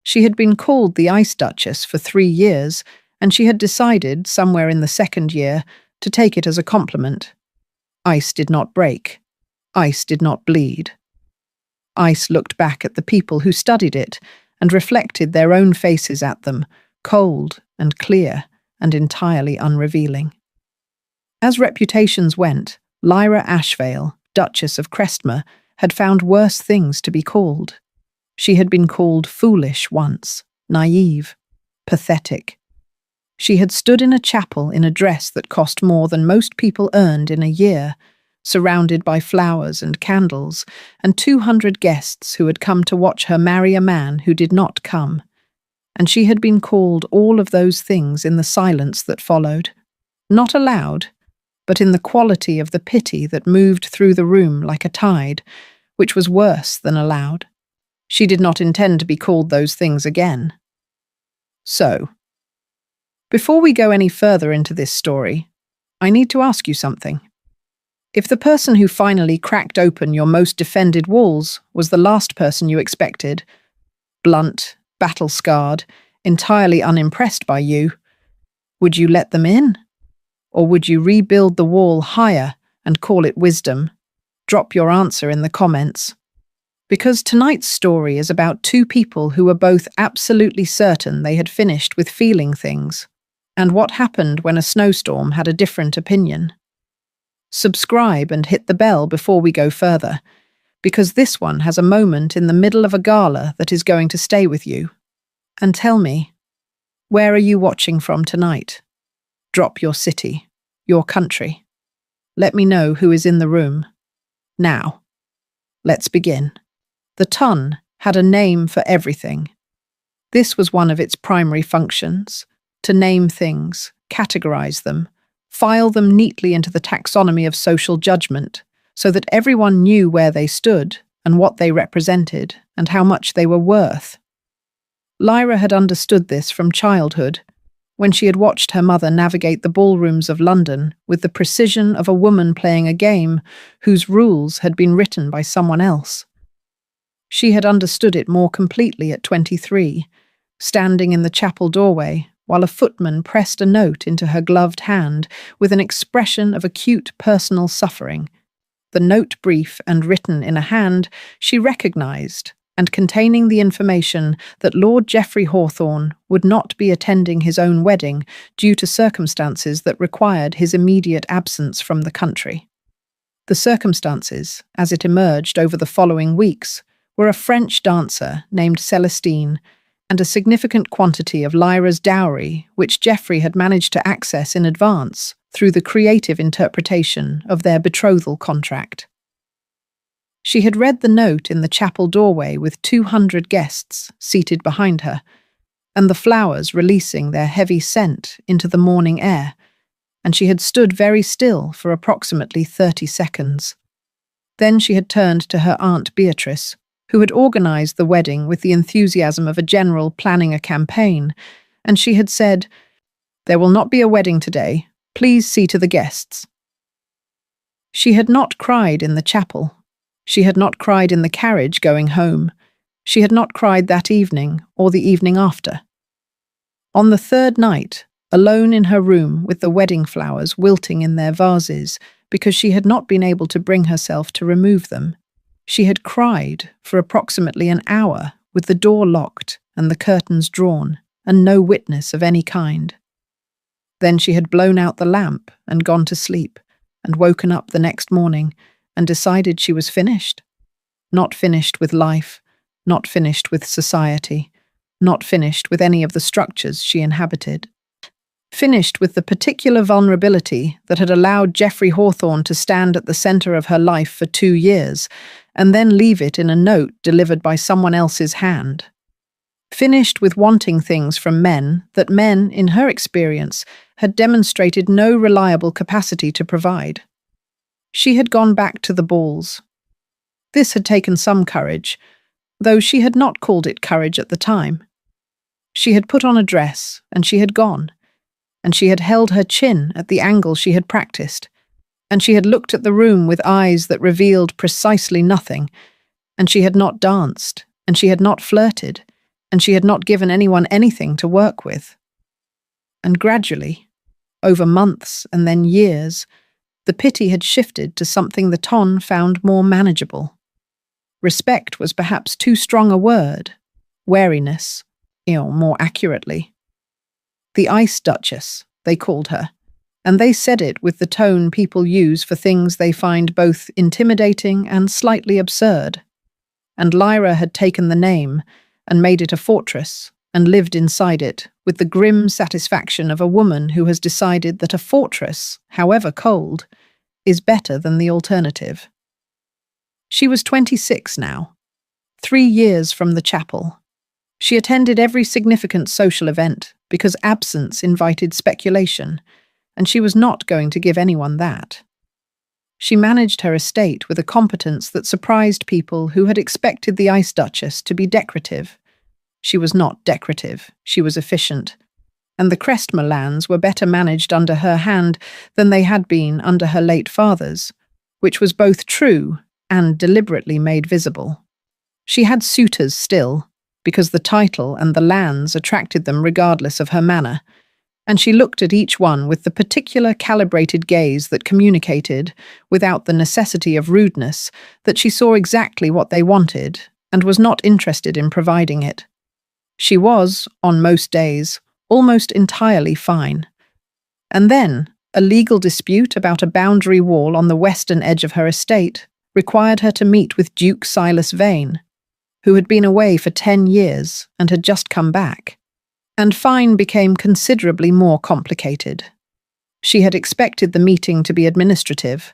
She had been called the Ice Duchess for 3 years, and she had decided, somewhere in the second year, to take it as a compliment. Ice did not break. Ice did not bleed. Ice looked back at the people who studied it and reflected their own faces at them, cold and clear and entirely unrevealing. As reputations went, Lyra Ashvale, Duchess of Crestmore, had found worse things to be called. She had been called foolish once, naive, pathetic. She had stood in a chapel in a dress that cost more than most people earned in a year, surrounded by flowers and candles, and 200 guests who had come to watch her marry a man who did not come. And she had been called all of those things in the silence that followed, not aloud, but in the quality of the pity that moved through the room like a tide, which was worse than aloud. She did not intend to be called those things again. So, before we go any further into this story, I need to ask you something. If the person who finally cracked open your most defended walls was the last person you expected, blunt, battle-scarred, entirely unimpressed by you, would you let them in? Or would you rebuild the wall higher and call it wisdom? Drop your answer in the comments. Because tonight's story is about 2 people who were both absolutely certain they had finished with feeling things, and what happened when a snowstorm had a different opinion. Subscribe and hit the bell before we go further, because this one has a moment in the middle of a gala that is going to stay with you. And tell me, where are you watching from tonight? Drop your city, your country. Let me know who is in the room. Now, let's begin. The Tun had a name for everything. This was one of its primary functions, to name things, categorize them, file them neatly into the taxonomy of social judgment, so that everyone knew where they stood and what they represented and how much they were worth. Lyra had understood this from childhood, when she had watched her mother navigate the ballrooms of London with the precision of a woman playing a game whose rules had been written by someone else. She had understood it more completely at 23, standing in the chapel doorway while a footman pressed a note into her gloved hand with an expression of acute personal suffering. The note, brief and written in a hand she recognised, and containing the information that Lord Geoffrey Hawthorne would not be attending his own wedding due to circumstances that required his immediate absence from the country. The circumstances, as it emerged over the following weeks, were a French dancer named Celestine and a significant quantity of Lyra's dowry which Geoffrey had managed to access in advance through the creative interpretation of their betrothal contract. She had read the note in the chapel doorway with 200 guests seated behind her, and the flowers releasing their heavy scent into the morning air, and she had stood very still for approximately 30 seconds. Then she had turned to her Aunt Beatrice, who had organised the wedding with the enthusiasm of a general planning a campaign, and she had said, "There will not be a wedding today. Please see to the guests." She had not cried in the chapel. She had not cried in the carriage going home. She had not cried that evening or the evening after. On the 3rd night, alone in her room with the wedding flowers wilting in their vases because she had not been able to bring herself to remove them, she had cried for approximately an hour with the door locked and the curtains drawn and no witness of any kind. Then she had blown out the lamp and gone to sleep and woken up the next morning and decided she was finished. Not finished with life, not finished with society, not finished with any of the structures she inhabited. Finished with the particular vulnerability that had allowed Geoffrey Hawthorne to stand at the centre of her life for 2 years and then leave it in a note delivered by someone else's hand. Finished with wanting things from men that men, in her experience, had demonstrated no reliable capacity to provide. She had gone back to the balls. This had taken some courage, though she had not called it courage at the time. She had put on a dress, and she had gone, and she had held her chin at the angle she had practiced, and she had looked at the room with eyes that revealed precisely nothing, and she had not danced, and she had not flirted, and she had not given anyone anything to work with. And gradually, over months and then years, the pity had shifted to something the Ton found more manageable. Respect was perhaps too strong a word. Wariness, more accurately. The Ice Duchess, they called her, and they said it with the tone people use for things they find both intimidating and slightly absurd. And Lyra had taken the name and made it a fortress and lived inside it with the grim satisfaction of a woman who has decided that a fortress, however cold, is better than the alternative. She was 26 now, 3 years from the chapel. She attended every significant social event because absence invited speculation, and she was not going to give anyone that. She managed her estate with a competence that surprised people who had expected the Ice Duchess to be decorative. She was not decorative, she was efficient, and the Crestmer lands were better managed under her hand than they had been under her late father's, which was both true and deliberately made visible. She had suitors still, because the title and the lands attracted them regardless of her manner, and she looked at each one with the particular calibrated gaze that communicated, without the necessity of rudeness, that she saw exactly what they wanted and was not interested in providing it. She was, on most days, almost entirely fine. And then, a legal dispute about a boundary wall on the western edge of her estate required her to meet with Duke Silas Vane, who had been away for 10 years and had just come back. And fine became considerably more complicated. She had expected the meeting to be administrative,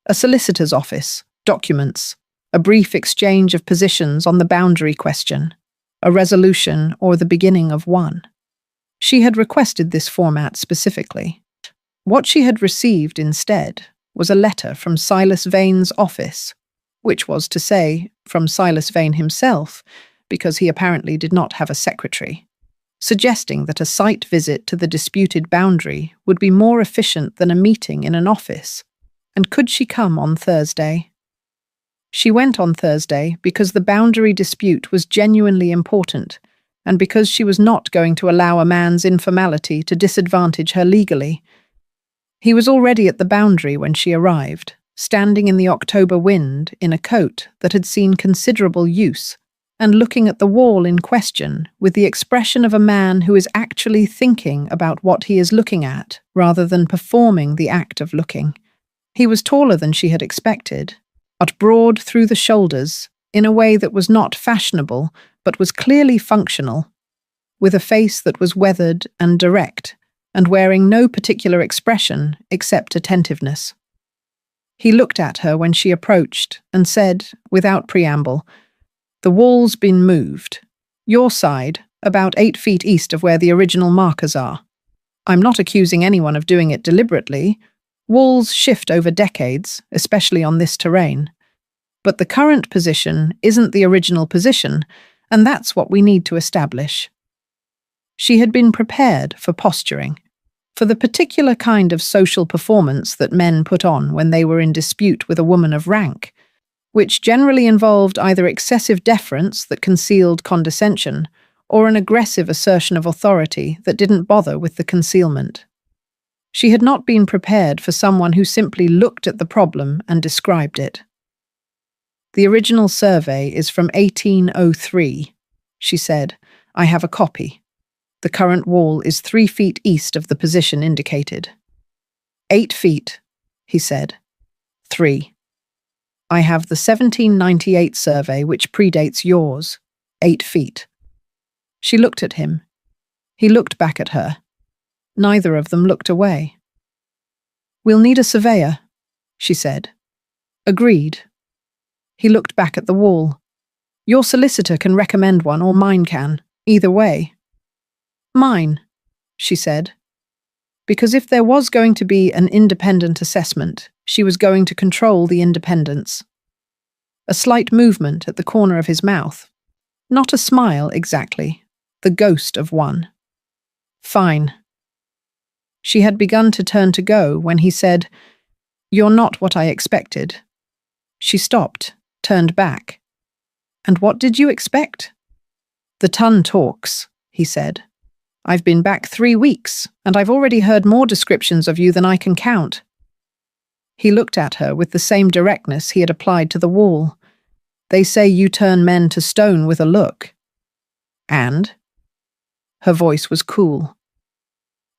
a solicitor's office, documents, a brief exchange of positions on the boundary question, a resolution or the beginning of one. She had requested this format specifically. What she had received instead was a letter from Silas Vane's office, which was to say, from Silas Vane himself, because he apparently did not have a secretary, suggesting that a site visit to the disputed boundary would be more efficient than a meeting in an office, and could she come on Thursday? She went on Thursday because the boundary dispute was genuinely important, and because she was not going to allow a man's informality to disadvantage her legally. He was already at the boundary when she arrived, standing in the October wind in a coat that had seen considerable use, and looking at the wall in question with the expression of a man who is actually thinking about what he is looking at, rather than performing the act of looking. He was taller than she had expected, but broad through the shoulders, in a way that was not fashionable, but was clearly functional, with a face that was weathered and direct, and wearing no particular expression except attentiveness. He looked at her when she approached and said, without preamble, "The wall's been moved. Your side, about 8 feet east of where the original markers are. I'm not accusing anyone of doing it deliberately. Walls shift over decades, especially on this terrain. But the current position isn't the original position, and that's what we need to establish." She had been prepared for posturing, for the particular kind of social performance that men put on when they were in dispute with a woman of rank, which generally involved either excessive deference that concealed condescension or an aggressive assertion of authority that didn't bother with the concealment. She had not been prepared for someone who simply looked at the problem and described it. "The original survey is from 1803, she said. "I have a copy. The current wall is 3 feet east of the position indicated." 8 feet, he said. 3. "I have the 1798 survey, which predates yours. 8 feet. She looked at him. He looked back at her. Neither of them looked away. "We'll need a surveyor," she said. "Agreed." He looked back at the wall. "Your solicitor can recommend one, or mine can. Either way." "Mine," she said. Because if there was going to be an independent assessment, she was going to control the independence. A slight movement at the corner of his mouth. Not a smile, exactly. The ghost of one. "Fine." She had begun to turn to go when he said, "You're not what I expected." She stopped, turned back. "And what did you expect?" The ton talks, he said. I've been back 3 weeks, and I've already heard more descriptions of you than I can count. He looked at her with the same directness he had applied to the wall. They say you turn men to stone with a look. And? Her voice was cool.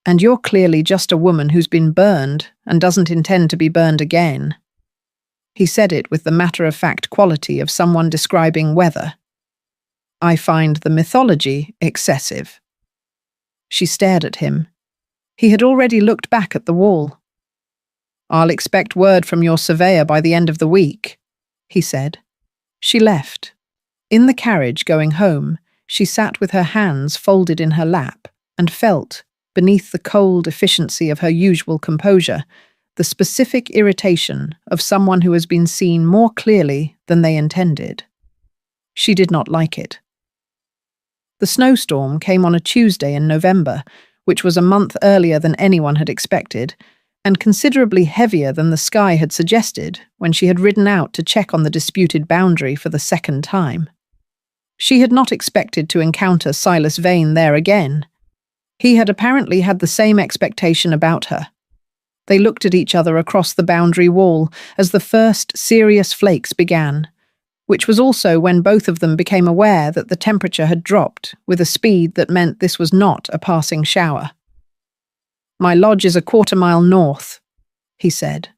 And you're clearly just a woman who's been burned and doesn't intend to be burned again. He said it with the matter-of-fact quality of someone describing weather. I find the mythology excessive. She stared at him. He had already looked back at the wall. I'll expect word from your surveyor by the end of the week, he said. She left. In the carriage going home, she sat with her hands folded in her lap and felt, beneath the cold efficiency of her usual composure, the specific irritation of someone who has been seen more clearly than they intended. She did not like it. The snowstorm came on a Tuesday in November, which was a month earlier than anyone had expected, and considerably heavier than the sky had suggested when she had ridden out to check on the disputed boundary for the second time. She had not expected to encounter Silas Vane there again. He had apparently had the same expectation about her. They looked at each other across the boundary wall as the first serious flakes began, which was also when both of them became aware that the temperature had dropped with a speed that meant this was not a passing shower. My lodge is a 1/4 mile north, he said.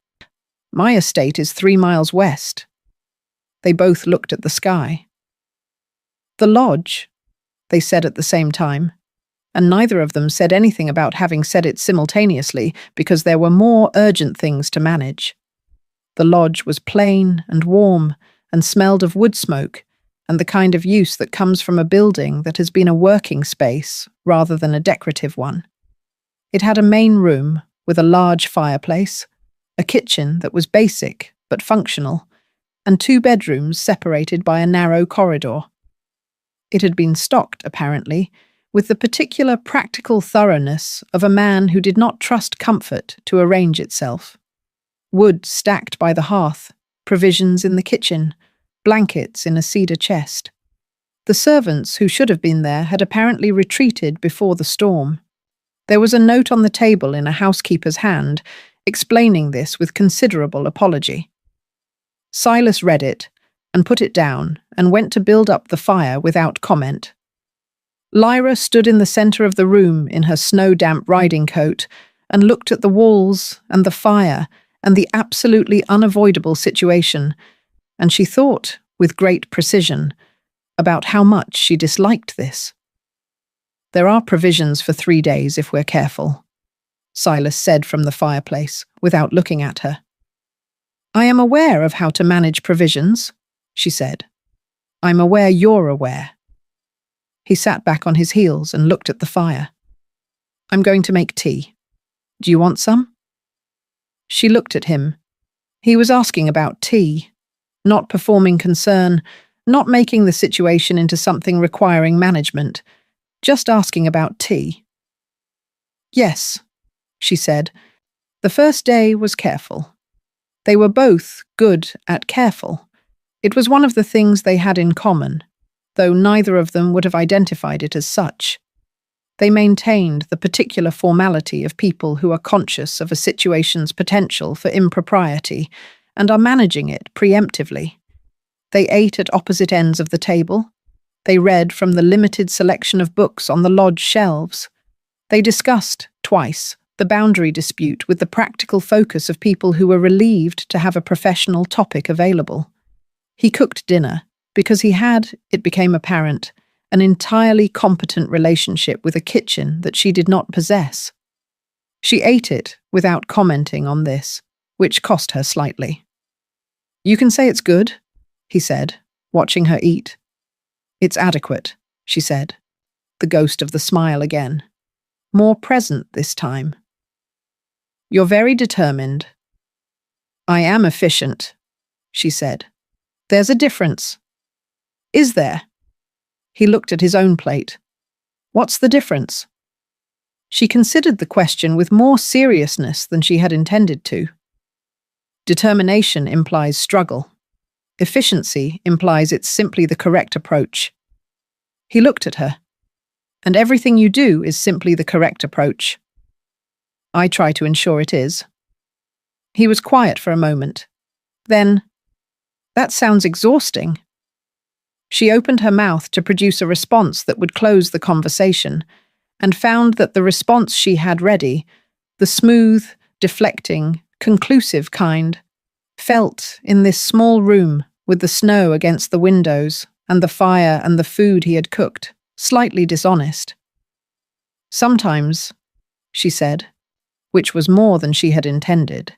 My estate is 3 miles west. They both looked at the sky. The lodge, they said at the same time, and neither of them said anything about having said it simultaneously because there were more urgent things to manage. The lodge was plain and warm and smelled of wood smoke and the kind of use that comes from a building that has been a working space rather than a decorative one. It had a main room with a large fireplace, a kitchen that was basic but functional, and 2 bedrooms separated by a narrow corridor. It had been stocked, apparently, with the particular practical thoroughness of a man who did not trust comfort to arrange itself. Wood stacked by the hearth, provisions in the kitchen, blankets in a cedar chest. The servants who should have been there had apparently retreated before the storm. There was a note on the table in a housekeeper's hand, explaining this with considerable apology. Silas read it and put it down and went to build up the fire without comment. Lyra stood in the centre of the room in her snow-damp riding coat and looked at the walls and the fire and the absolutely unavoidable situation, and she thought, with great precision, about how much she disliked this. There are provisions for 3 days if we're careful, Silas said from the fireplace, without looking at her. I am aware of how to manage provisions, she said. I'm aware you're aware. He sat back on his heels and looked at the fire. I'm going to make tea. Do you want some? She looked at him. He was asking about tea, not performing concern, not making the situation into something requiring management, just asking about tea. Yes, she said. The first day was careful. They were both good at careful. It was one of the things they had in common, though neither of them would have identified it as such. They maintained the particular formality of people who are conscious of a situation's potential for impropriety and are managing it preemptively. They ate at opposite ends of the table. They read from the limited selection of books on the lodge shelves. They discussed, twice, the boundary dispute with the practical focus of people who were relieved to have a professional topic available. He cooked dinner because he had, it became apparent, an entirely competent relationship with a kitchen that she did not possess. She ate it without commenting on this, which cost her slightly. You can say it's good, he said, watching her eat. It's adequate, she said, the ghost of the smile again. More present this time. You're very determined. I am efficient, she said. There's a difference. Is there? He looked at his own plate. What's the difference? She considered the question with more seriousness than she had intended to. Determination implies struggle. Efficiency implies it's simply the correct approach. He looked at her. And everything you do is simply the correct approach. I try to ensure it is. He was quiet for a moment. Then, that sounds exhausting. She opened her mouth to produce a response that would close the conversation, and found that the response she had ready, the smooth, deflecting, conclusive kind, felt in this small room with the snow against the windows and the fire and the food he had cooked, slightly dishonest. Sometimes, she said, which was more than she had intended.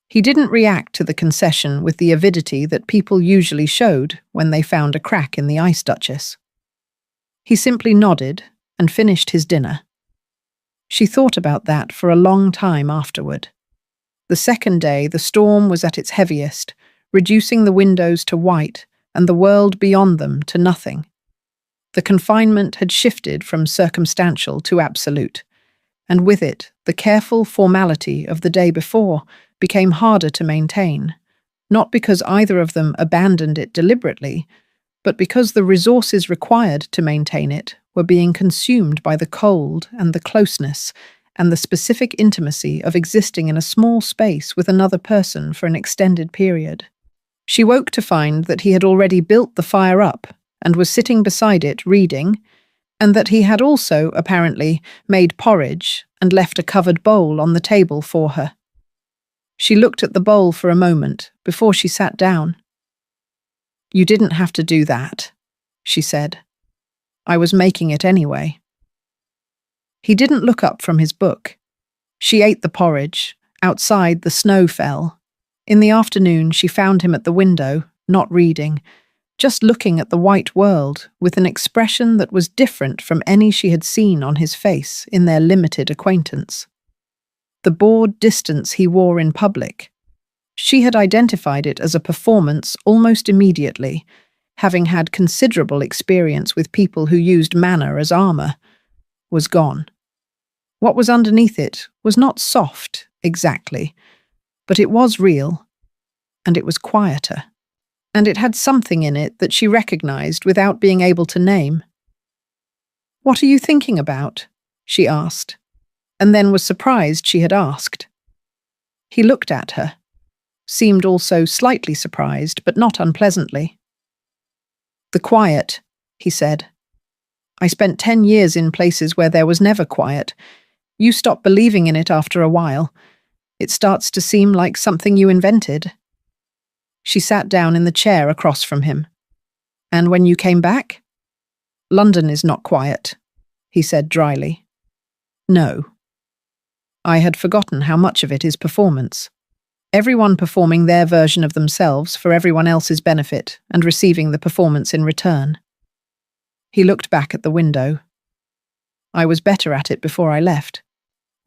He didn't react to the concession with the avidity that people usually showed when they found a crack in the ice Duchess. He simply nodded and finished his dinner. She thought about that for a long time afterward. The second day, the storm was at its heaviest, reducing the windows to white and the world beyond them to nothing. The confinement had shifted from circumstantial to absolute, and with it, the careful formality of the day before became harder to maintain, not because either of them abandoned it deliberately, but because the resources required to maintain it were being consumed by the cold and the closeness and the specific intimacy of existing in a small space with another person for an extended period. She woke to find that he had already built the fire up and was sitting beside it reading, and that he had also, apparently, made porridge and left a covered bowl on the table for her. She looked at the bowl for a moment before she sat down. "You didn't have to do that," she said. "I was making it anyway." He didn't look up from his book. She ate the porridge. Outside, the snow fell. In the afternoon, she found him at the window, not reading, just looking at the white world with an expression that was different from any she had seen on his face in their limited acquaintance. The bored distance he wore in public. She had identified it as a performance almost immediately, having had considerable experience with people who used manner as armor, was gone. What was underneath it was not soft, exactly, but it was real, and it was quieter. And it had something in it that she recognized without being able to name. "What are you thinking about?" she asked, and then was surprised she had asked. He looked at her, seemed also slightly surprised, but not unpleasantly. "The quiet," he said. "I spent 10 years in places where there was never quiet. You stop believing in it after a while. It starts to seem like something you invented." She sat down in the chair across from him. "And when you came back?" "London is not quiet," he said dryly. "No." I had forgotten how much of it is performance. Everyone performing their version of themselves for everyone else's benefit and receiving the performance in return. He looked back at the window. "I was better at it before I left.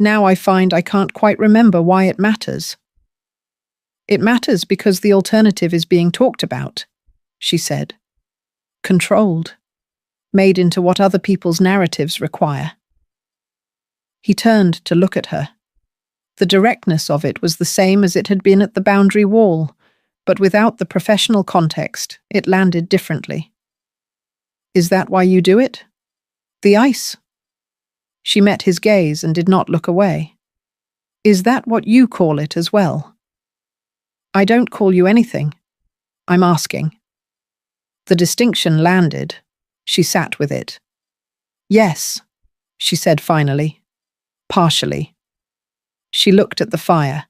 Now I find I can't quite remember why it matters." "It matters because the alternative is being talked about," she said. "Controlled. Made into what other people's narratives require." He turned to look at her. The directness of it was the same as it had been at the boundary wall, but without the professional context, it landed differently. "Is that why you do it? The ice?" She met his gaze and did not look away. "Is that what you call it as well?" "I don't call you anything. I'm asking." The distinction landed. She sat with it. "Yes," she said finally. "Partially." She looked at the fire.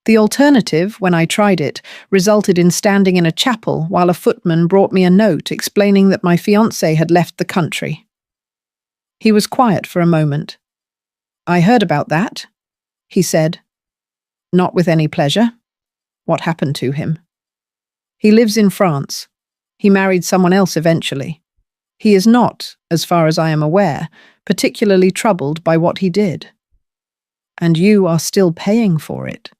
"The alternative, when I tried it, resulted in standing in a chapel while a footman brought me a note explaining that my fiancé had left the country." He was quiet for a moment. "I heard about that," he said. "Not with any pleasure." "What happened to him?" "He lives in France. He married someone else eventually. He is not, as far as I am aware, particularly troubled by what he did." "And you are still paying for it?"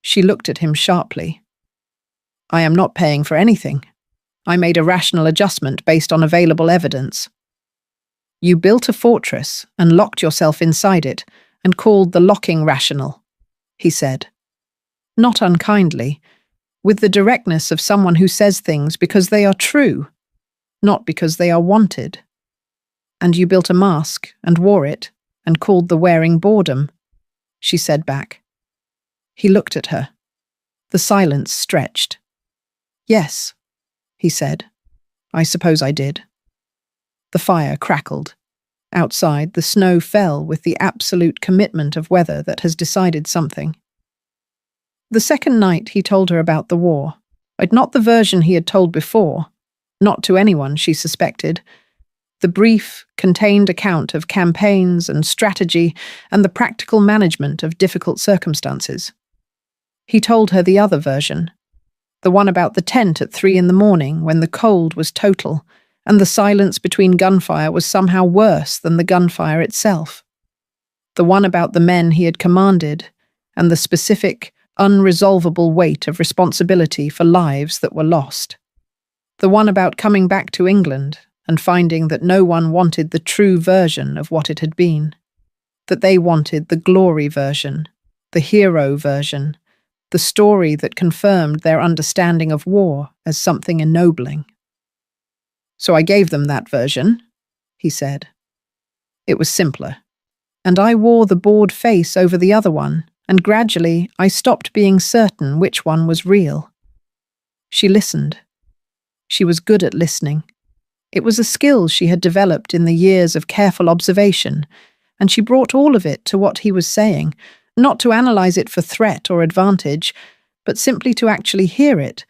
She looked at him sharply. "I am not paying for anything. I made a rational adjustment based on available evidence." "You built a fortress and locked yourself inside it and called the locking rational," he said. Not unkindly, with the directness of someone who says things because they are true. not because they are wanted. And you built a mask and wore it and called the wearing boredom, she said back. He looked at her. The silence stretched. Yes, he said. I suppose I did. The fire crackled. Outside, the snow fell with the absolute commitment of weather that has decided something. The second night he told her about the war, but not the version he had told before, not to anyone she suspected. The brief, contained account of campaigns and strategy and the practical management of difficult circumstances. He told her the other version, the one about the tent at 3 a.m. when the cold was total and the silence between gunfire was somehow worse than the gunfire itself. The one about the men he had commanded and the specific, unresolvable weight of responsibility for lives that were lost. The one about coming back to England and finding that no one wanted the true version of what it had been, that they wanted the glory version, the hero version, the story that confirmed their understanding of war as something ennobling. So I gave them that version, he said. It was simpler. And I wore the bored face over the other one, and gradually I stopped being certain which one was real. She listened. She was good at listening. It was a skill she had developed in the years of careful observation, and she brought all of it to what he was saying, not to analyze it for threat or advantage, but simply to actually hear it,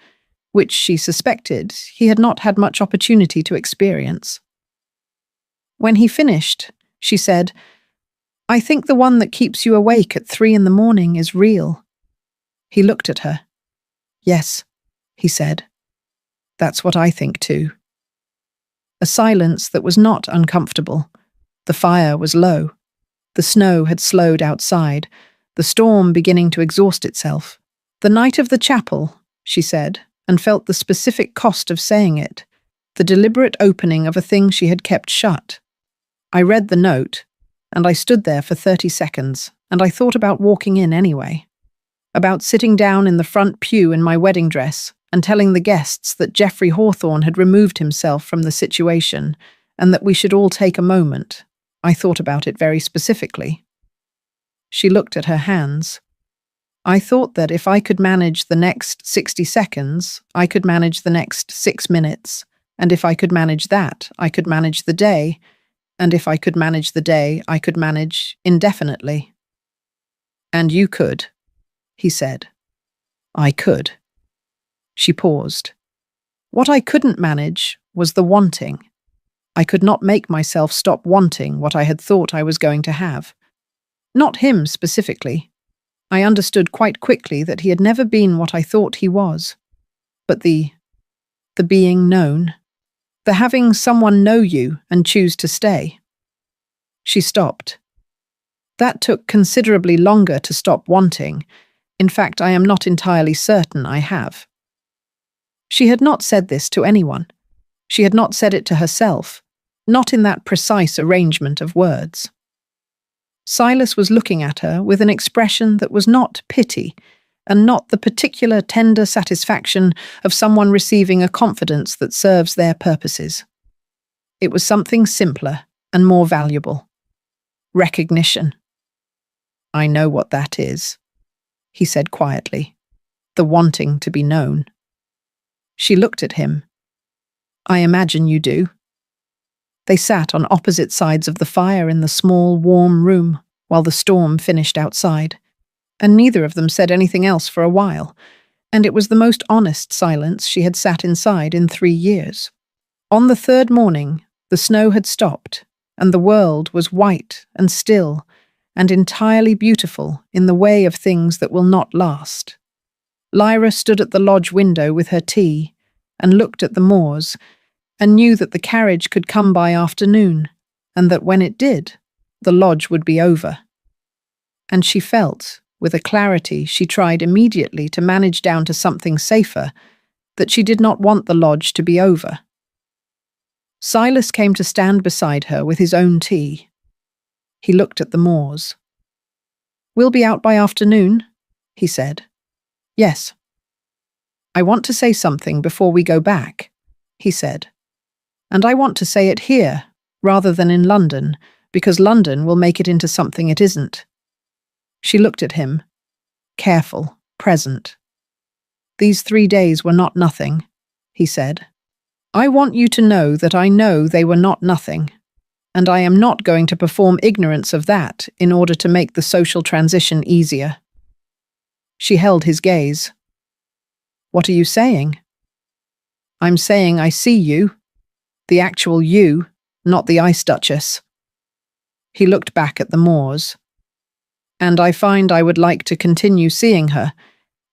which she suspected he had not had much opportunity to experience. When he finished, she said, I think the one that keeps you awake at 3 a.m. is real. He looked at her. Yes, he said. That's what I think too. A silence that was not uncomfortable. The fire was low. The snow had slowed outside, the storm beginning to exhaust itself. The night of the chapel, she said, and felt the specific cost of saying it, the deliberate opening of a thing she had kept shut. I read the note, and I stood there for 30 seconds, and I thought about walking in anyway. About sitting down in the front pew in my wedding dress and telling the guests that Geoffrey Hawthorne had removed himself from the situation and that we should all take a moment. I thought about it very specifically. She looked at her hands. I thought that if I could manage the next 60 seconds, I could manage the next 6 minutes, and if I could manage that, I could manage the day, and if I could manage the day, I could manage indefinitely. And you could, he said. I could. She paused. What I couldn't manage was the wanting. I could not make myself stop wanting what I had thought I was going to have. Not him specifically. I understood quite quickly that he had never been what I thought he was. But the being known. The having someone know you and choose to stay. She stopped. That took considerably longer to stop wanting. In fact, I am not entirely certain I have. She had not said this to anyone. She had not said it to herself, not in that precise arrangement of words. Silas was looking at her with an expression that was not pity, and not the particular tender satisfaction of someone receiving a confidence that serves their purposes. It was something simpler and more valuable. Recognition. I know what that is, he said quietly, the wanting to be known. She looked at him. I imagine you do. They sat on opposite sides of the fire in the small, warm room while the storm finished outside, and neither of them said anything else for a while, and it was the most honest silence she had sat inside in 3 years. On the third morning, the snow had stopped, and the world was white and still, and entirely beautiful in the way of things that will not last. Lyra stood at the lodge window with her tea, and looked at the moors, and knew that the carriage could come by afternoon, and that when it did, the lodge would be over. And she felt, with a clarity she tried immediately to manage down to something safer, that she did not want the lodge to be over. Silas came to stand beside her with his own tea. He looked at the moors. We'll be out by afternoon, he said. Yes. I want to say something before we go back, he said. And I want to say it here, rather than in London, because London will make it into something it isn't. She looked at him, careful, present. These 3 days were not nothing, he said. I want you to know that I know they were not nothing, and I am not going to perform ignorance of that in order to make the social transition easier. She held his gaze. What are you saying? I'm saying I see you, the actual you, not the Ice Duchess. He looked back at the moors. And I find I would like to continue seeing her,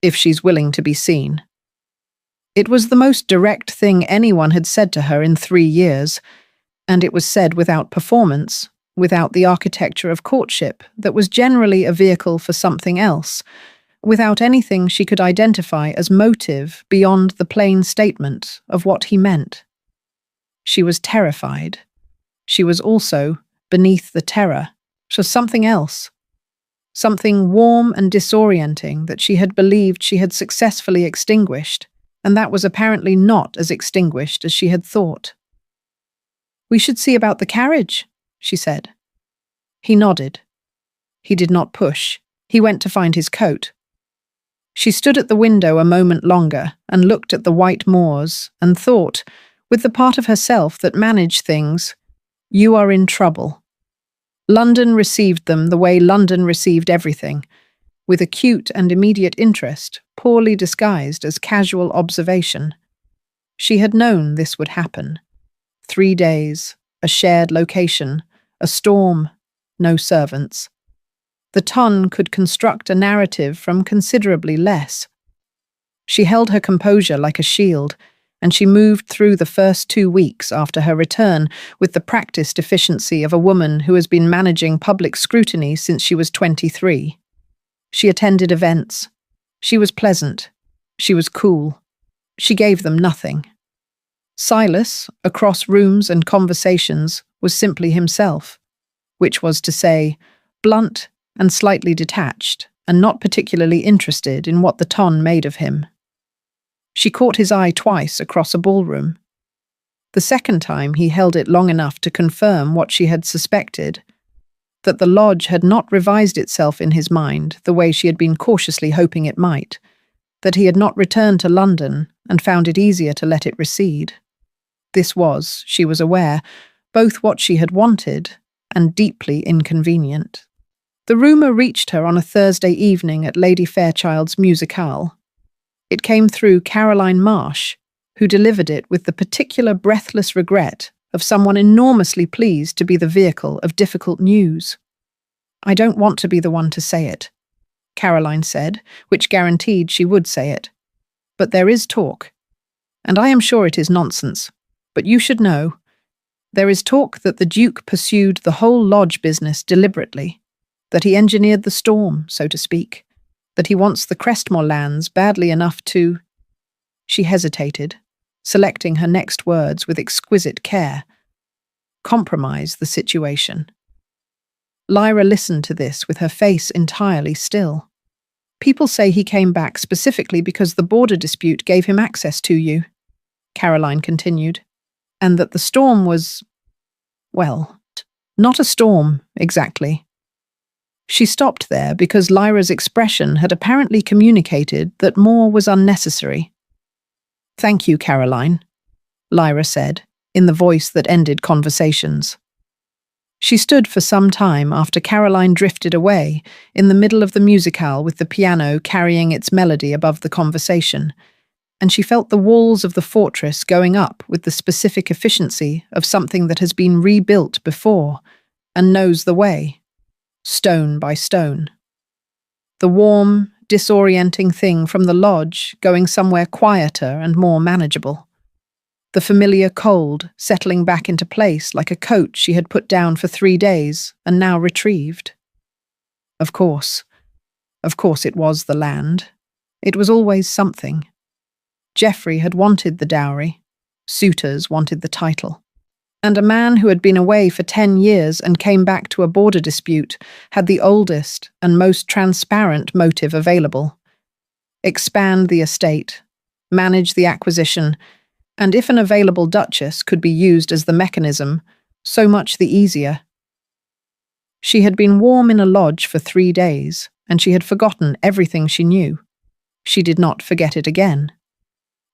if she's willing to be seen. It was the most direct thing anyone had said to her in 3 years, and it was said without performance, without the architecture of courtship that was generally a vehicle for something else, without anything she could identify as motive beyond the plain statement of what he meant. She was terrified. She was also, beneath the terror, for something else. Something warm and disorienting that she had believed she had successfully extinguished, and that was apparently not as extinguished as she had thought. We should see about the carriage, she said. He nodded. He did not push. He went to find his coat. She stood at the window a moment longer and looked at the white moors and thought, with the part of herself that managed things, you are in trouble. London received them the way London received everything, with acute and immediate interest, poorly disguised as casual observation. She had known this would happen. 3 days, a shared location, a storm, no servants. The ton could construct a narrative from considerably less. She held her composure like a shield, and she moved through the first 2 weeks after her return with the practiced efficiency of a woman who has been managing public scrutiny since she was 23. She attended events. She was pleasant. She was cool. She gave them nothing. Silas, across rooms and conversations, was simply himself, which was to say, blunt and slightly detached, and not particularly interested in what the ton made of him. She caught his eye twice across a ballroom. The second time he held it long enough to confirm what she had suspected, that the lodge had not revised itself in his mind the way she had been cautiously hoping it might, that he had not returned to London and found it easier to let it recede. This was, she was aware, both what she had wanted and deeply inconvenient. The rumour reached her on a Thursday evening at Lady Fairchild's musicale. It came through Caroline Marsh, who delivered it with the particular breathless regret of someone enormously pleased to be the vehicle of difficult news. I don't want to be the one to say it, Caroline said, which guaranteed she would say it. But there is talk, and I am sure it is nonsense, but you should know. There is talk that the Duke pursued the whole lodge business deliberately, that he engineered the storm, so to speak, that he wants the Crestmore lands badly enough to— She hesitated, selecting her next words with exquisite care. Compromise the situation. Lyra listened to this with her face entirely still. People say he came back specifically because the border dispute gave him access to you, Caroline continued, and that the storm was, well, not a storm, exactly. She stopped there because Lyra's expression had apparently communicated that more was unnecessary. Thank you, Caroline, Lyra said, in the voice that ended conversations. She stood for some time after Caroline drifted away, in the middle of the musicale with the piano carrying its melody above the conversation, and she felt the walls of the fortress going up with the specific efficiency of something that has been rebuilt before and knows the way, stone by stone. The warm, disorienting thing from the lodge going somewhere quieter and more manageable. The familiar cold settling back into place like a coat she had put down for 3 days and now retrieved. Of course it was the land. It was always something. Geoffrey had wanted the dowry. Suitors wanted the title. And a man who had been away for 10 years and came back to a border dispute had the oldest and most transparent motive available. Expand the estate, manage the acquisition, And if an available Duchess could be used as the mechanism, so much the easier. She had been warm in a lodge for 3 days, and she had forgotten everything she knew. She did not forget it again.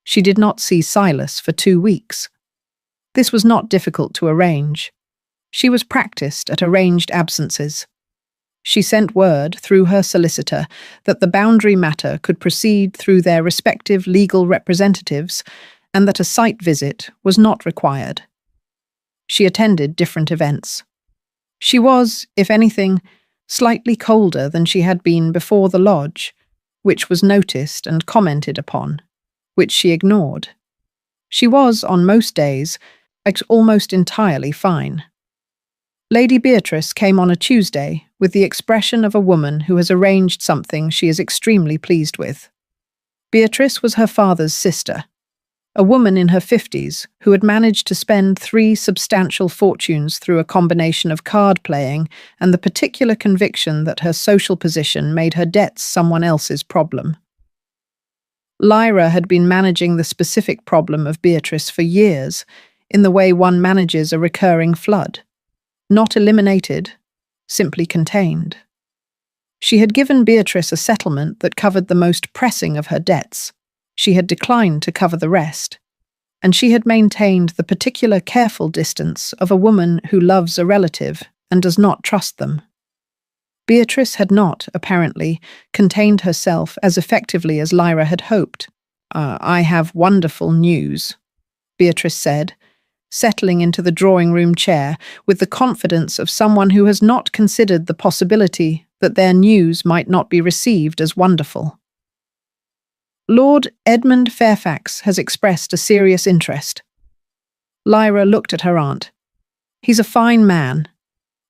She did not see Silas for 2 weeks. This was not difficult to arrange. She was practiced at arranged absences. She sent word through her solicitor that the boundary matter could proceed through their respective legal representatives and that a site visit was not required. She attended different events. She was, if anything, slightly colder than she had been before the lodge, which was noticed and commented upon, which she ignored. She was, on most days, almost entirely fine. Lady Beatrice came on a Tuesday with the expression of a woman who has arranged something she is extremely pleased with. Beatrice was her father's sister, a woman in her 50s who had managed to spend 3 substantial fortunes through a combination of card playing and the particular conviction that her social position made her debts someone else's problem. Lyra had been managing the specific problem of Beatrice for years, in the way one manages a recurring flood. Not eliminated, simply contained. She had given Beatrice a settlement that covered the most pressing of her debts. She had declined to cover the rest, and she had maintained the particular careful distance of a woman who loves a relative and does not trust them. Beatrice had not, apparently, contained herself as effectively as Lyra had hoped. "I have wonderful news," Beatrice said, settling into the drawing-room chair with the confidence of someone who has not considered the possibility that their news might not be received as wonderful. "Lord Edmund Fairfax has expressed a serious interest." Lyra looked at her aunt. "He's a fine man,"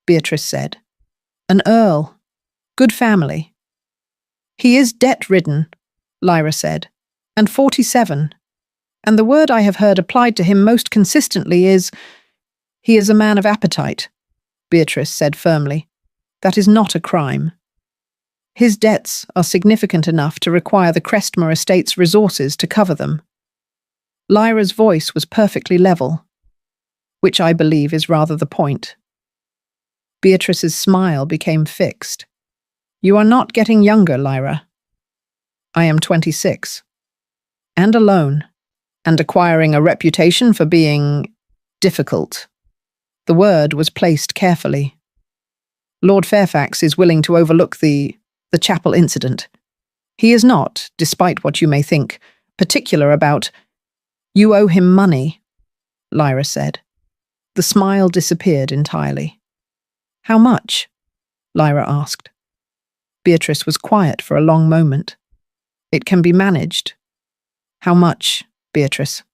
Beatrice said. "An earl. Good family." "He is debt-ridden," Lyra said, "and 47. And the word I have heard applied to him most consistently is, he is a man of appetite," Beatrice said firmly. "That is not a crime. His debts are significant enough to require the Crestmore estate's resources to cover them." Lyra's voice was perfectly level, which I believe is rather the point. Beatrice's smile became fixed. "You are not getting younger, Lyra." "I am 26. And alone. And acquiring a reputation for being difficult." The word was placed carefully. "Lord Fairfax is willing to overlook the chapel incident. He is not, despite what you may think, particular about—" "You owe him money," Lyra said. The smile disappeared entirely. "How much?" Lyra asked. Beatrice was quiet for a long moment. "It can be managed." "How much, Beatrice?"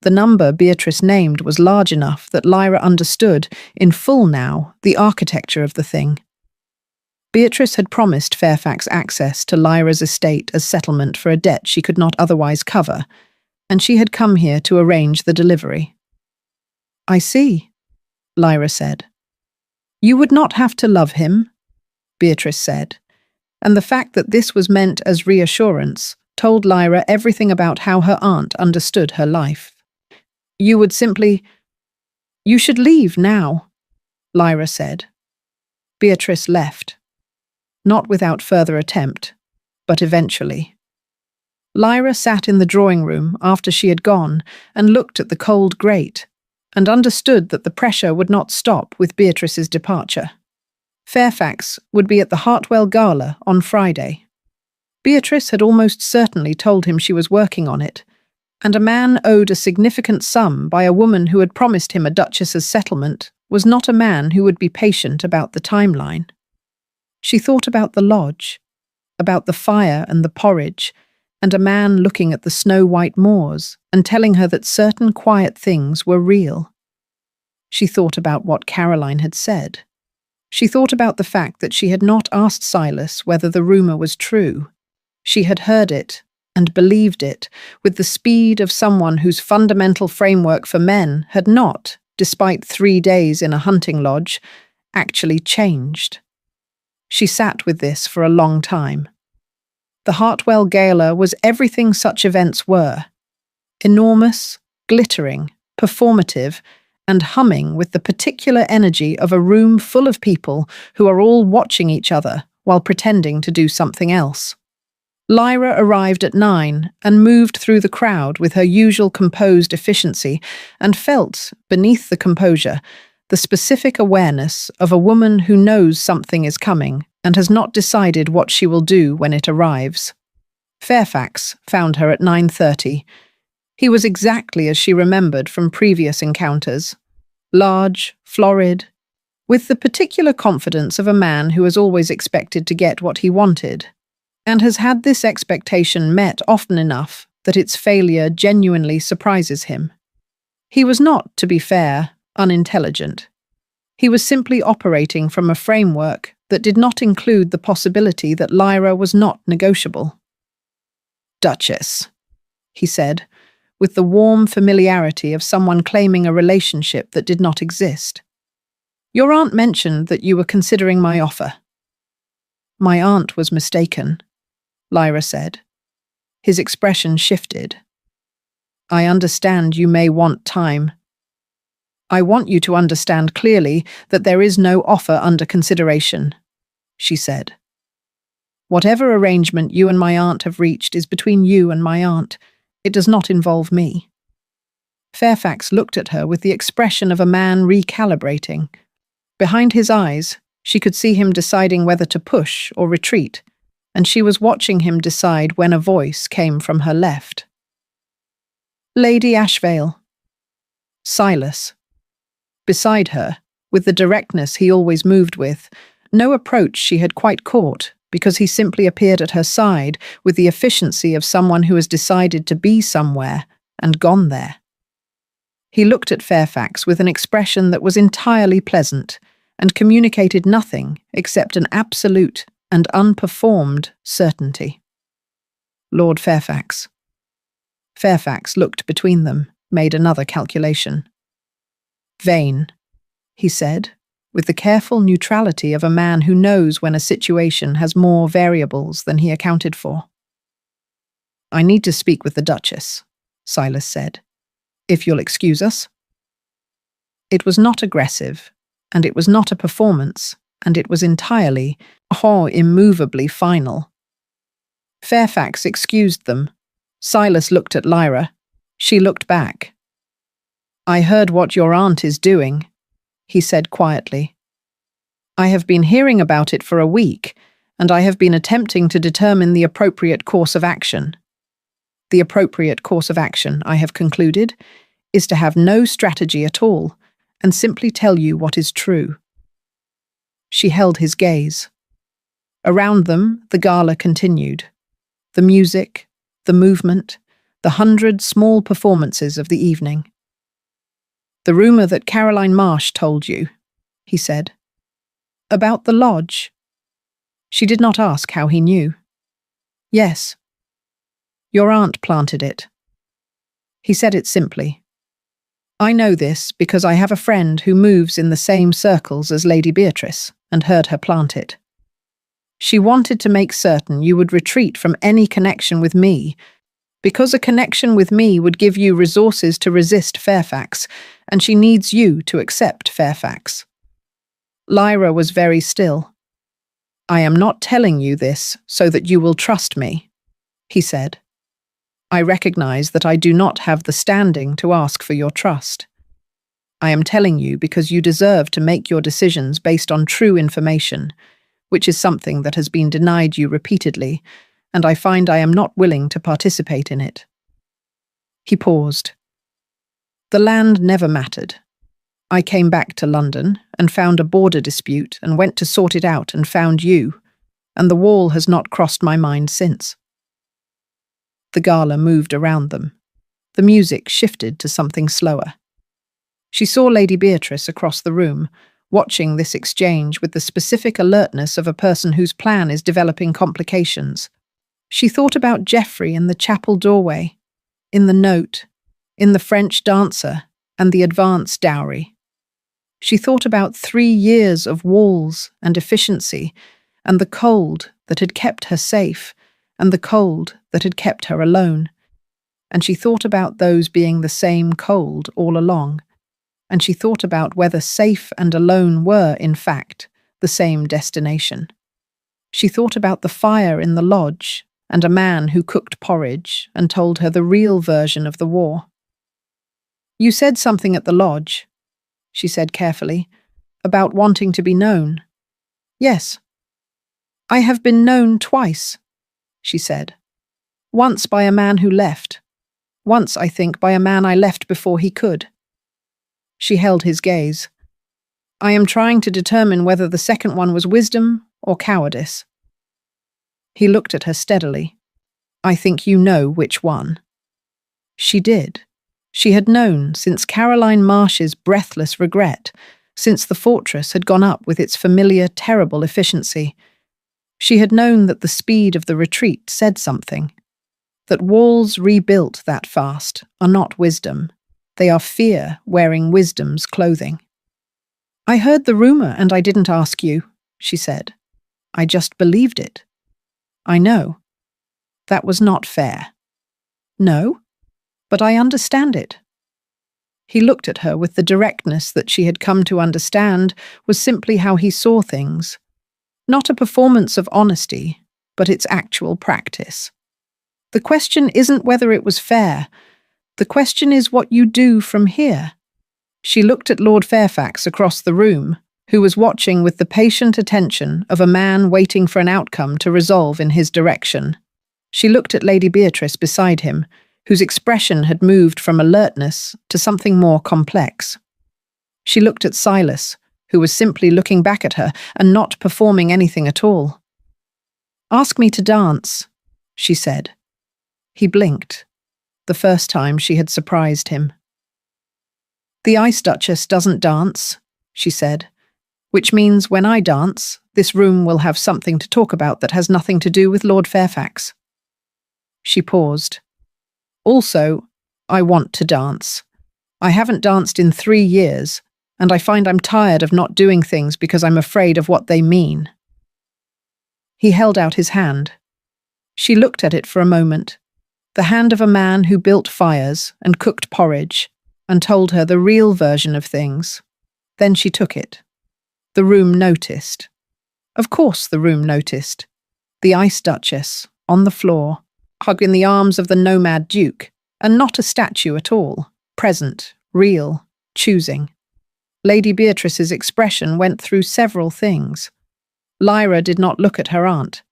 The number Beatrice named was large enough that Lyra understood, in full now, the architecture of the thing. Beatrice had promised Fairfax access to Lyra's estate as settlement for a debt she could not otherwise cover, and she had come here to arrange the delivery. "I see," Lyra said. "You would not have to love him," Beatrice said, and the fact that this was meant as reassurance told Lyra everything about how her aunt understood her life. "You would simply—" "You should leave now," Lyra said. Beatrice left. Not without further attempt, but eventually. Lyra sat in the drawing room after she had gone and looked at the cold grate, and understood that the pressure would not stop with Beatrice's departure. Fairfax would be at the Hartwell Gala on Friday. Beatrice had almost certainly told him she was working on it, and a man owed a significant sum by a woman who had promised him a duchess's settlement was not a man who would be patient about the timeline. She thought about the lodge, about the fire and the porridge, and a man looking at the snow-white moors and telling her that certain quiet things were real. She thought about what Caroline had said. She thought about the fact that she had not asked Silas whether the rumour was true. She had heard it and believed it with the speed of someone whose fundamental framework for men had not, despite 3 days in a hunting lodge, actually changed. She sat with this for a long time. The Hartwell Gala was everything such events were. enormous, glittering, performative, and humming with the particular energy of a room full of people who are all watching each other while pretending to do something else. Lyra arrived at 9 and moved through the crowd with her usual composed efficiency and felt, beneath the composure, the specific awareness of a woman who knows something is coming and has not decided what she will do when it arrives. Fairfax found her at 9:30. He was exactly as she remembered from previous encounters. Large, florid, with the particular confidence of a man who has always expected to get what he wanted, and has had this expectation met often enough that its failure genuinely surprises him. He was not, to be fair, unintelligent. He was simply operating from a framework that did not include the possibility that Lyra was not negotiable. "Duchess," he said, with the warm familiarity of someone claiming a relationship that did not exist. "Your aunt mentioned that you were considering my offer." "My aunt was mistaken," Lyra said. His expression shifted. "I understand you may want time. I want you to understand clearly that there is no offer under consideration," she said. "Whatever arrangement you and my aunt have reached is between you and my aunt. It does not involve me." Fairfax looked at her with the expression of a man recalibrating. Behind his eyes, she could see him deciding whether to push or retreat, and she was watching him decide when a voice came from her left. "Lady Ashvale." Silas. Beside her, with the directness he always moved with, no approach she had quite caught, because he simply appeared at her side with the efficiency of someone who has decided to be somewhere and gone there. He looked at Fairfax with an expression that was entirely pleasant and communicated nothing except an absolute and unperformed certainty. "Lord Fairfax." Fairfax looked between them, made another calculation. "Vain," he said, with the careful neutrality of a man who knows when a situation has more variables than he accounted for. "I need to speak with the Duchess," Silas said. "If you'll excuse us." It was not aggressive, and it was not a performance, and it was entirely, immovably final. Fairfax excused them. Silas looked at Lyra. She looked back. "I heard what your aunt is doing," he said quietly. "I have been hearing about it for a week, and I have been attempting to determine the appropriate course of action. The appropriate course of action, I have concluded, is to have no strategy at all, and simply tell you what is true." She held his gaze. Around them, the gala continued. The music, the movement, the 100 small performances of the evening. "The rumour that Caroline Marsh told you," he said. "About the lodge?" She did not ask how he knew. "Yes." "Your aunt planted it." He said it simply. "I know this because I have a friend who moves in the same circles as Lady Beatrice and heard her plant it. She wanted to make certain you would retreat from any connection with me, because a connection with me would give you resources to resist Fairfax, and she needs you to accept Fairfax." Lyra was very still. "I am not telling you this so that you will trust me," he said. "I recognize that I do not have the standing to ask for your trust. I am telling you because you deserve to make your decisions based on true information, which is something that has been denied you repeatedly, and I find I am not willing to participate in it." He paused. "The land never mattered. I came back to London and found a border dispute and went to sort it out and found you, and the wall has not crossed my mind since." The gala moved around them. The music shifted to something slower. She saw Lady Beatrice across the room, watching this exchange with the specific alertness of a person whose plan is developing complications. She thought about Geoffrey in the chapel doorway, in the note, in the French dancer, and the advance dowry. She thought about 3 years of walls and efficiency, and the cold that had kept her safe, and the cold that had kept her alone. and she thought about those being the same cold all along, and she thought about whether safe and alone were, in fact, the same destination. She thought about the fire in the lodge and a man who cooked porridge and told her the real version of the war. "You said something at the lodge," she said carefully, "about wanting to be known." "Yes." "I have been known twice," she said. "Once by a man who left. Once, I think, by a man I left before he could." She held his gaze. "I am trying to determine whether the second one was wisdom or cowardice." He looked at her steadily. "I think you know which one." She did. She had known since Caroline Marsh's breathless regret, since the fortress had gone up with its familiar, terrible efficiency. She had known that the speed of the retreat said something, that walls rebuilt that fast are not wisdom. They are fear wearing wisdom's clothing. "I heard the rumor and I didn't ask you," she said. "I just believed it." "I know. That was not fair." "No, but I understand it." He looked at her with the directness that she had come to understand was simply how he saw things. Not a performance of honesty, but its actual practice. The question isn't whether it was fair. The question is what you do from here. She looked at Lord Fairfax across the room, who was watching with the patient attention of a man waiting for an outcome to resolve in his direction. She looked at Lady Beatrice beside him, whose expression had moved from alertness to something more complex. She looked at Silas, who was simply looking back at her and not performing anything at all. "Ask me to dance," she said. He blinked, the first time she had surprised him. "The Ice Duchess doesn't dance," she said, "which means when I dance, this room will have something to talk about that has nothing to do with Lord Fairfax." She paused. "Also, I want to dance. I haven't danced in 3 years, and I find I'm tired of not doing things because I'm afraid of what they mean." He held out his hand. She looked at it for a moment, the hand of a man who built fires and cooked porridge and told her the real version of things. Then she took it. The room noticed. Of course the room noticed. The Ice Duchess, on the floor, hugged in the arms of the nomad duke, and not a statue at all, present, real, choosing. Lady Beatrice's expression went through several things. Lyra did not look at her aunt.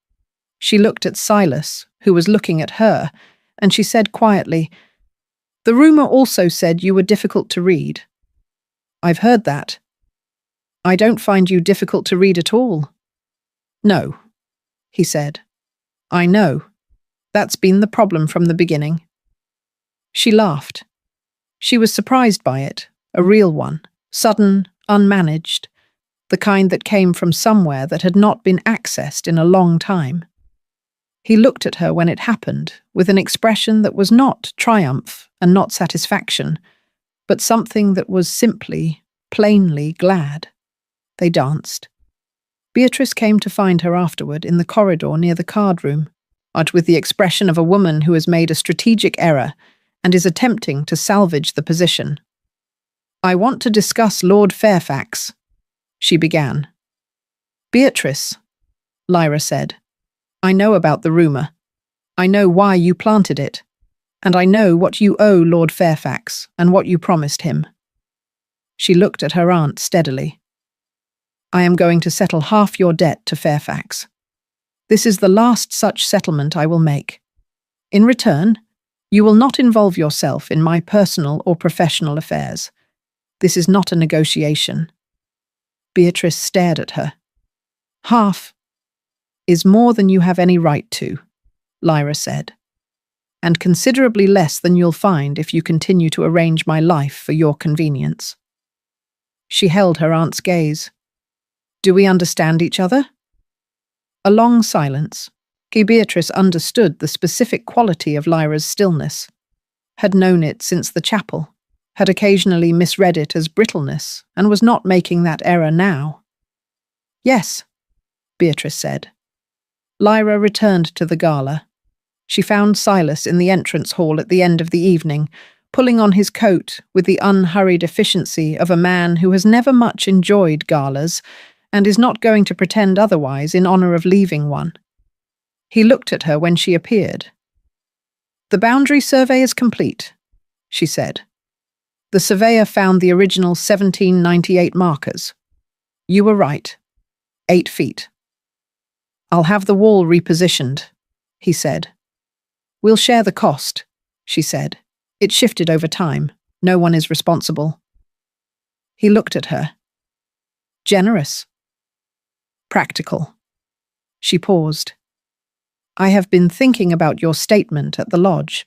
She looked at Silas, who was looking at her, and she said quietly, "The rumour also said you were difficult to read." "I've heard that." "I don't find you difficult to read at all." "No," he said. "I know. That's been the problem from the beginning." She laughed. She was surprised by it, a real one, sudden, unmanaged, the kind that came from somewhere that had not been accessed in a long time. He looked at her when it happened, with an expression that was not triumph and not satisfaction, but something that was simply, plainly glad. They danced. Beatrice came to find her afterward in the corridor near the card room, but with the expression of a woman who has made a strategic error and is attempting to salvage the position. "I want to discuss Lord Fairfax," she began. "Beatrice," Lyra said, "I know about the rumour. I know why you planted it, and I know what you owe Lord Fairfax and what you promised him." She looked at her aunt steadily. "I am going to settle half your debt to Fairfax. This is the last such settlement I will make. In return, you will not involve yourself in my personal or professional affairs. This is not a negotiation." Beatrice stared at her. "Half is more than you have any right to," Lyra said, "and considerably less than you'll find if you continue to arrange my life for your convenience." She held her aunt's gaze. "Do we understand each other?" A long silence. Beatrice understood the specific quality of Lyra's stillness, had known it since the chapel, had occasionally misread it as brittleness, and was not making that error now. "Yes," Beatrice said. Lyra returned to the gala. She found Silas in the entrance hall at the end of the evening, pulling on his coat with the unhurried efficiency of a man who has never much enjoyed galas and is not going to pretend otherwise in honor of leaving one. He looked at her when she appeared. "The boundary survey is complete," she said. "The surveyor found the original 1798 markers. You were right. 8 feet. I'll have the wall repositioned," he said. "We'll share the cost," she said. "It shifted over time. No one is responsible." He looked at her. Generous. Practical. She paused. "I have been thinking about your statement at the lodge,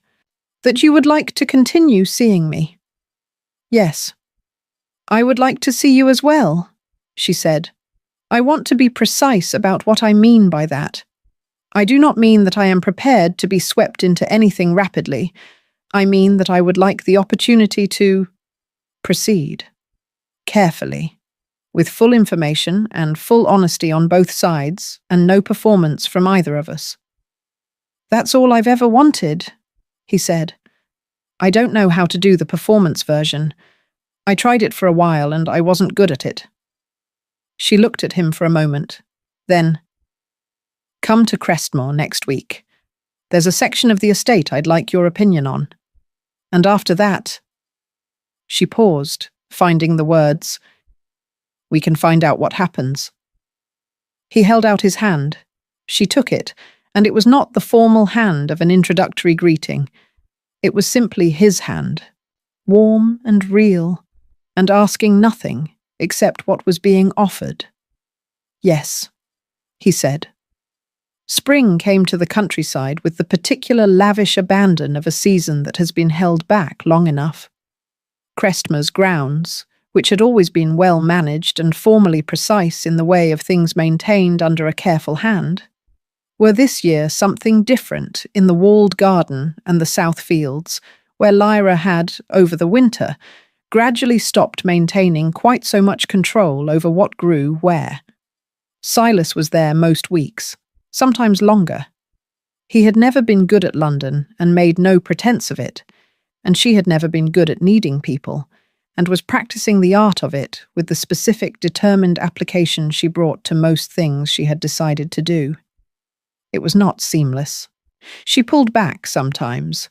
that you would like to continue seeing me." "Yes. I would like to see you as well," she said. "I want to be precise about what I mean by that. I do not mean that I am prepared to be swept into anything rapidly. I mean that I would like the opportunity to proceed carefully, with full information and full honesty on both sides, and no performance from either of us." "That's all I've ever wanted," he said. "I don't know how to do the performance version. I tried it for a while and I wasn't good at it." She looked at him for a moment. Then, "Come to Crestmore next week. There's a section of the estate I'd like your opinion on. And after that—" She paused, finding the words. "We can find out what happens." He held out his hand. She took it, and it was not the formal hand of an introductory greeting. It was simply his hand, warm and real, and asking nothing except what was being offered. "Yes," he said. Spring came to the countryside with the particular lavish abandon of a season that has been held back long enough. Crestmore's grounds, which had always been well managed and formally precise in the way of things maintained under a careful hand, were this year something different in the walled garden and the south fields, where Lyra had, over the winter, gradually stopped maintaining quite so much control over what grew where. Silas was there most weeks, sometimes longer. He had never been good at London and made no pretense of it, and she had never been good at needing people, and was practicing the art of it with the specific, determined application she brought to most things she had decided to do. It was not seamless. She pulled back sometimes.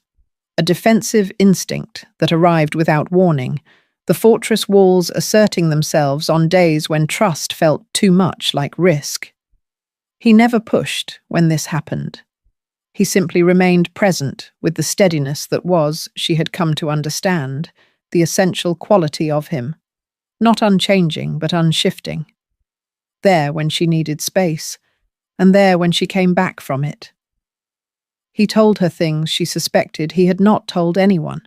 A defensive instinct that arrived without warning, the fortress walls asserting themselves on days when trust felt too much like risk. He never pushed when this happened. He simply remained present with the steadiness that was, she had come to understand, the essential quality of him, not unchanging but unshifting. There when she needed space, and there when she came back from it. He told her things she suspected he had not told anyone.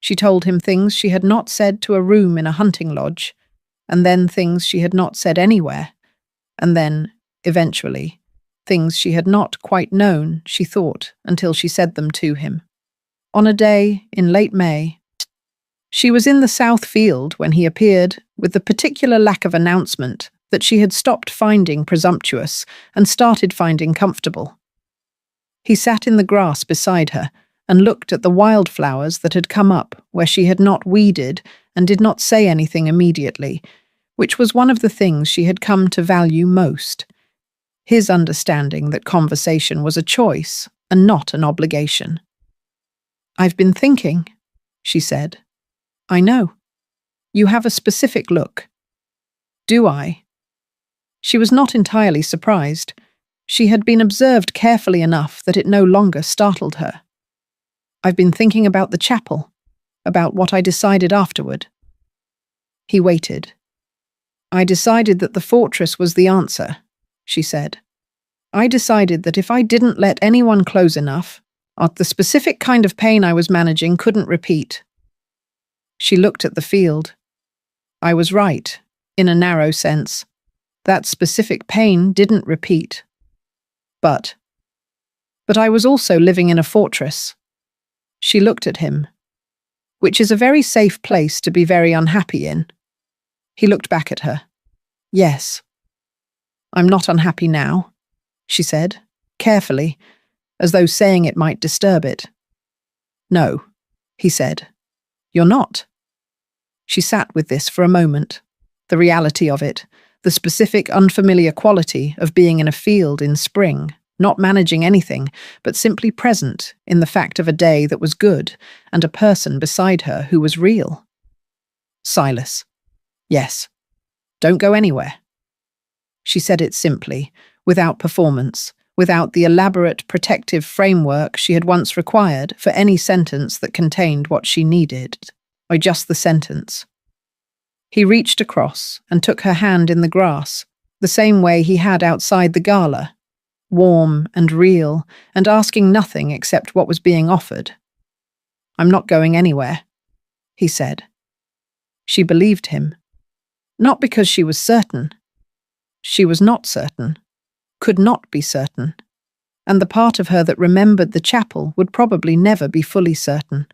She told him things she had not said to a room in a hunting lodge, and then things she had not said anywhere, and then, eventually, things she had not quite known, she thought, until she said them to him. On a day in late May, she was in the south field when he appeared with the particular lack of announcement that she had stopped finding presumptuous and started finding comfortable. He sat in the grass beside her and looked at the wildflowers that had come up where she had not weeded and did not say anything immediately, which was one of the things she had come to value most. His understanding that conversation was a choice and not an obligation. "I've been thinking," she said. "I know. You have a specific look." "Do I?" She was not entirely surprised. She had been observed carefully enough that it no longer startled her. "I've been thinking about the chapel, about what I decided afterward." He waited. "I decided that the fortress was the answer," she said. "I decided that if I didn't let anyone close enough, the specific kind of pain I was managing couldn't repeat." She looked at the field. "I was right, in a narrow sense. That specific pain didn't repeat. But I was also living in a fortress." She looked at him. "Which is a very safe place to be very unhappy in." He looked back at her. "Yes. I'm not unhappy now," she said, carefully, as though saying it might disturb it. "No," he said. "You're not." She sat with this for a moment. The reality of it, the specific unfamiliar quality of being in a field in spring, not managing anything, but simply present in the fact of a day that was good and a person beside her who was real. Silas. Yes. Don't go anywhere. She said it simply, without performance, without the elaborate protective framework she had once required for any sentence that contained what she needed, or just the sentence. He reached across and took her hand in the grass, the same way he had outside the gala, warm and real, and asking nothing except what was being offered. "I'm not going anywhere," he said. She believed him. Not because she was certain. She was not certain, could not be certain, and the part of her that remembered the chapel would probably never be fully certain.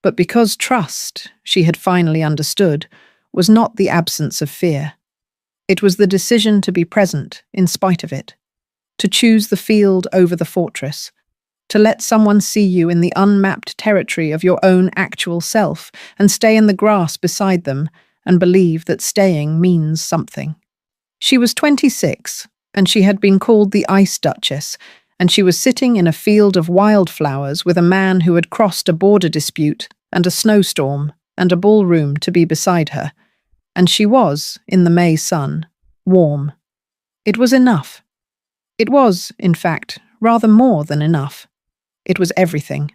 But because trust, she had finally understood, was not the absence of fear. It was the decision to be present in spite of it, to choose the field over the fortress, to let someone see you in the unmapped territory of your own actual self and stay in the grass beside them and believe that staying means something. She was 26, and she had been called the Ice Duchess, and she was sitting in a field of wildflowers with a man who had crossed a border dispute and a snowstorm and a ballroom to be beside her, and she was, in the May sun, warm. It was enough. It was, in fact, rather more than enough. It was everything.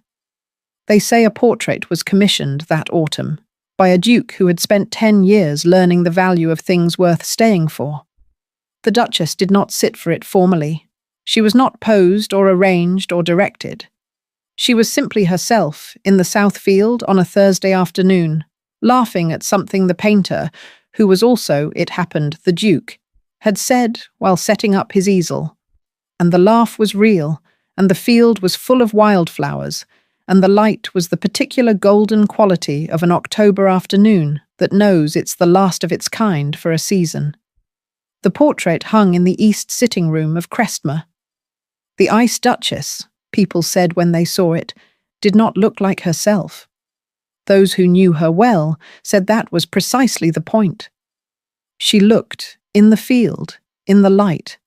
They say a portrait was commissioned that autumn by a duke who had spent 10 years learning the value of things worth staying for. The Duchess did not sit for it formally. She was not posed or arranged or directed. She was simply herself in the South Field on a Thursday afternoon, laughing at something the painter, who was also, it happened, the Duke, had said while setting up his easel. And the laugh was real, and the field was full of wildflowers, and the light was the particular golden quality of an October afternoon that knows it's the last of its kind for a season. The portrait hung in the east sitting room of Crestmer. The Ice Duchess, people said when they saw it, did not look like herself. Those who knew her well said that was precisely the point. She looked, in the field, in the light,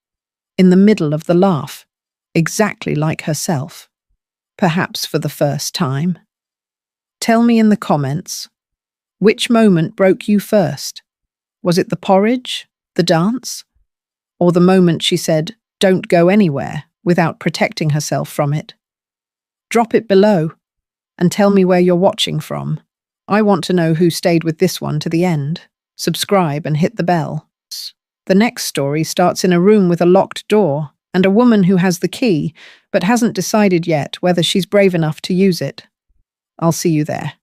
in the middle of the laugh, exactly like herself, perhaps for the first time. Tell me in the comments, which moment broke you first? Was it the porridge, the dance, or the moment she said, "Don't go anywhere," without protecting herself from it? Drop it below, and tell me where you're watching from. I want to know who stayed with this one to the end. Subscribe and hit the bell. The next story starts in a room with a locked door and a woman who has the key, but hasn't decided yet whether she's brave enough to use it. I'll see you there.